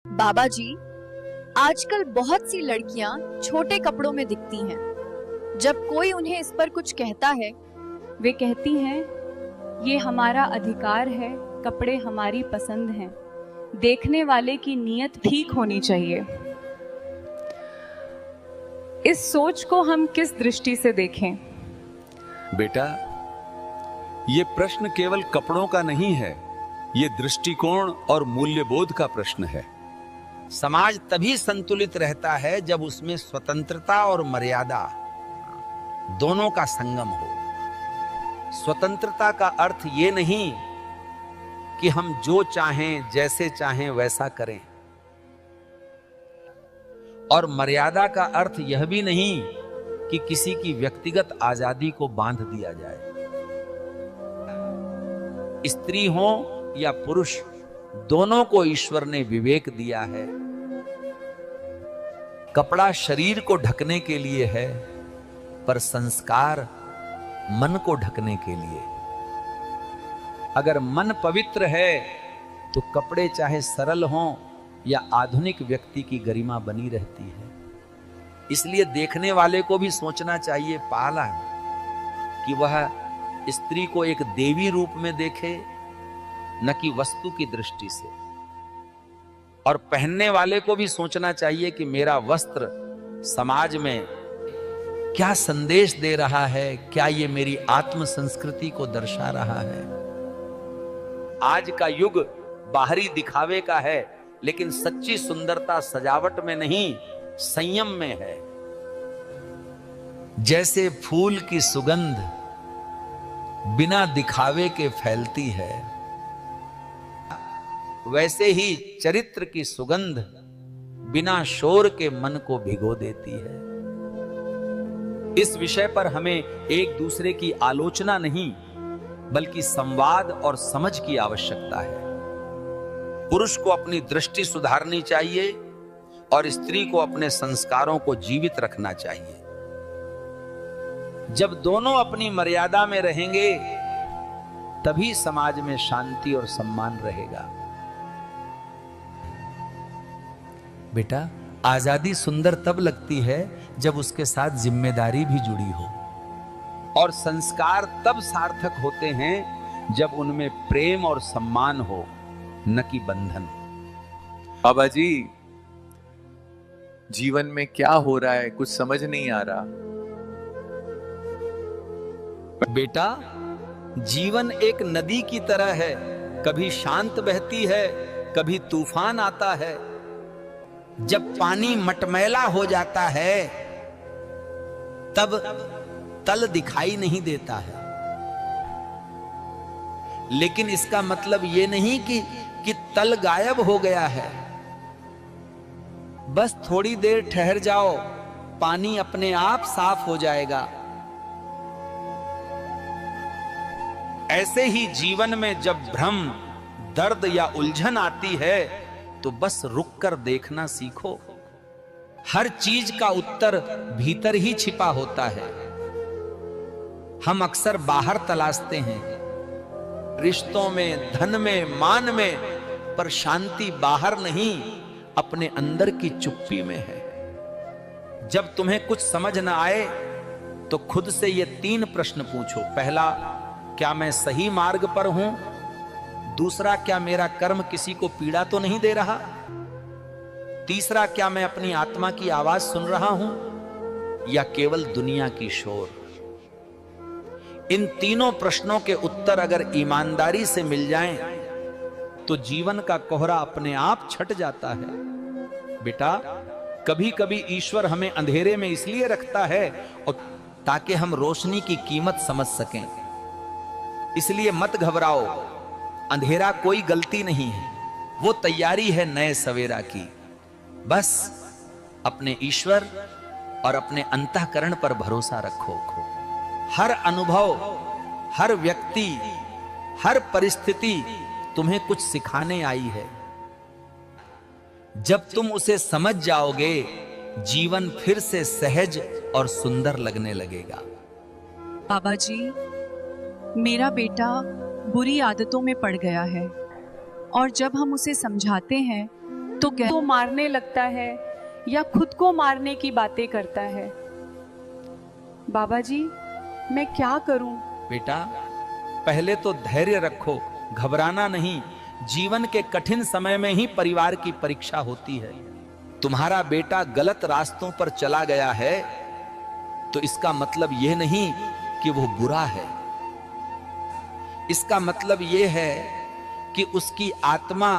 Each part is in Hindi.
बाबा जी, आजकल बहुत सी लड़कियां छोटे कपड़ों में दिखती हैं। जब कोई उन्हें इस पर कुछ कहता है, वे कहती हैं, ये हमारा अधिकार है, कपड़े हमारी पसंद हैं। देखने वाले की नीयत ठीक होनी चाहिए। इस सोच को हम किस दृष्टि से देखें? बेटा, ये प्रश्न केवल कपड़ों का नहीं है, ये दृष्टिकोण और मूल्यबोध का प्रश्न है। समाज तभी संतुलित रहता है जब उसमें स्वतंत्रता और मर्यादा दोनों का संगम हो। स्वतंत्रता का अर्थ ये नहीं कि हम जो चाहें जैसे चाहें वैसा करें, और मर्यादा का अर्थ यह भी नहीं कि किसी की व्यक्तिगत आजादी को बांध दिया जाए। स्त्री हो या पुरुष, दोनों को ईश्वर ने विवेक दिया है। कपड़ा शरीर को ढकने के लिए है, पर संस्कार मन को ढकने के लिए। अगर मन पवित्र है तो कपड़े चाहे सरल हों या आधुनिक व्यक्ति की गरिमा बनी रहती है। इसलिए देखने वाले को भी सोचना चाहिए पाला कि वह स्त्री को एक देवी रूप में देखे, न कि वस्तु की दृष्टि से। और पहनने वाले को भी सोचना चाहिए कि मेरा वस्त्र समाज में क्या संदेश दे रहा है, क्या ये मेरी आत्म संस्कृति को दर्शा रहा है। आज का युग बाहरी दिखावे का है, लेकिन सच्ची सुंदरता सजावट में नहीं, संयम में है। जैसे फूल की सुगंध बिना दिखावे के फैलती है, वैसे ही चरित्र की सुगंध बिना शोर के मन को भिगो देती है। इस विषय पर हमें एक दूसरे की आलोचना नहीं, बल्कि संवाद और समझ की आवश्यकता है। पुरुष को अपनी दृष्टि सुधारनी चाहिए और स्त्री को अपने संस्कारों को जीवित रखना चाहिए। जब दोनों अपनी मर्यादा में रहेंगे, तभी समाज में शांति और सम्मान रहेगा। बेटा, आजादी सुंदर तब लगती है जब उसके साथ जिम्मेदारी भी जुड़ी हो, और संस्कार तब सार्थक होते हैं जब उनमें प्रेम और सम्मान हो, न कि बंधन। बाबा जी, जीवन में क्या हो रहा है कुछ समझ नहीं आ रहा। बेटा, जीवन एक नदी की तरह है, कभी शांत बहती है, कभी तूफान आता है। जब पानी मटमैला हो जाता है, तब तल दिखाई नहीं देता है। लेकिन इसका मतलब यह नहीं कि तल गायब हो गया है। बस थोड़ी देर ठहर जाओ, पानी अपने आप साफ हो जाएगा। ऐसे ही जीवन में जब भ्रम, दर्द या उलझन आती है, तो बस रुककर देखना सीखो। हर चीज का उत्तर भीतर ही छिपा होता है। हम अक्सर बाहर तलाशते हैं, रिश्तों में, धन में, मान में, पर शांति बाहर नहीं, अपने अंदर की चुप्पी में है। जब तुम्हें कुछ समझ न आए तो खुद से ये 3 प्रश्न पूछो। पहला, क्या मैं सही मार्ग पर हूं? दूसरा, क्या मेरा कर्म किसी को पीड़ा तो नहीं दे रहा? तीसरा, क्या मैं अपनी आत्मा की आवाज सुन रहा हूं या केवल दुनिया की शोर? इन तीनों प्रश्नों के उत्तर अगर ईमानदारी से मिल जाएं, तो जीवन का कोहरा अपने आप छट जाता है। बेटा, कभी कभी ईश्वर हमें अंधेरे में इसलिए रखता है और ताकि हम रोशनी की कीमत समझ सकें। इसलिए मत घबराओ, अंधेरा कोई गलती नहीं है, वो तैयारी है नए सवेरा की। बस अपने ईश्वर और अपने अंतःकरण पर भरोसा रखो। हर अनुभव, हर व्यक्ति, हर परिस्थिति तुम्हें कुछ सिखाने आई है। जब तुम उसे समझ जाओगे, जीवन फिर से सहज और सुंदर लगने लगेगा। बाबा जी, मेरा बेटा बुरी आदतों में पड़ गया है, और जब हम उसे समझाते हैं तो मारने लगता है या खुद को मारने की बातें करता है। बाबा जी, मैं क्या करूं? बेटा, पहले तो धैर्य रखो, घबराना नहीं। जीवन के कठिन समय में ही परिवार की परीक्षा होती है। तुम्हारा बेटा गलत रास्तों पर चला गया है तो इसका मतलब यह नहीं कि वो बुरा है। इसका मतलब यह है कि उसकी आत्मा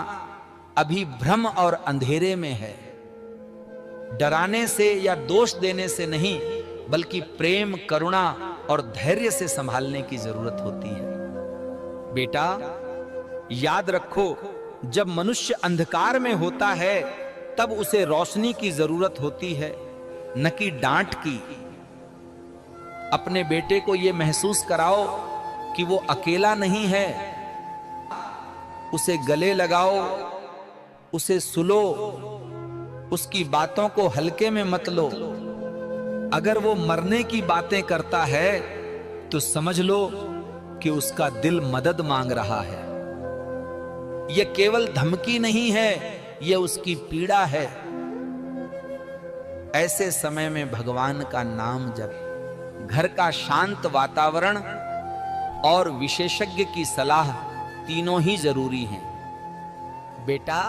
अभी भ्रम और अंधेरे में है। डराने से या दोष देने से नहीं, बल्कि प्रेम, करुणा और धैर्य से संभालने की जरूरत होती है। बेटा, याद रखो, जब मनुष्य अंधकार में होता है तब उसे रोशनी की जरूरत होती है, न कि डांट की। अपने बेटे को यह महसूस कराओ कि वो अकेला नहीं है। उसे गले लगाओ, उसे सुलो, उसकी बातों को हल्के में मत लो। अगर वो मरने की बातें करता है तो समझ लो कि उसका दिल मदद मांग रहा है। यह केवल धमकी नहीं है, यह उसकी पीड़ा है। ऐसे समय में भगवान का नाम जप, घर का शांत वातावरण और विशेषज्ञ की सलाह तीनों ही जरूरी हैं। बेटा,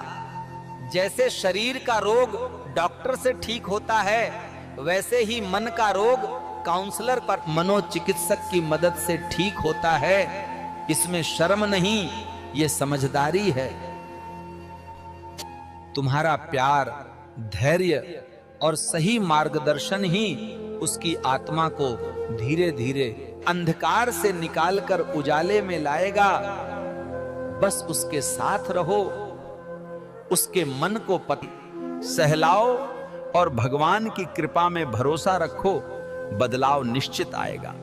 जैसे शरीर का रोग डॉक्टर से ठीक होता है, वैसे ही मन का रोग काउंसलर पर मनोचिकित्सक की मदद से ठीक होता है। इसमें शर्म नहीं, यह समझदारी है। तुम्हारा प्यार, धैर्य और सही मार्गदर्शन ही उसकी आत्मा को धीरे धीरे अंधकार से निकालकर उजाले में लाएगा। बस उसके साथ रहो, उसके मन को सहलाओ और भगवान की कृपा में भरोसा रखो, बदलाव निश्चित आएगा।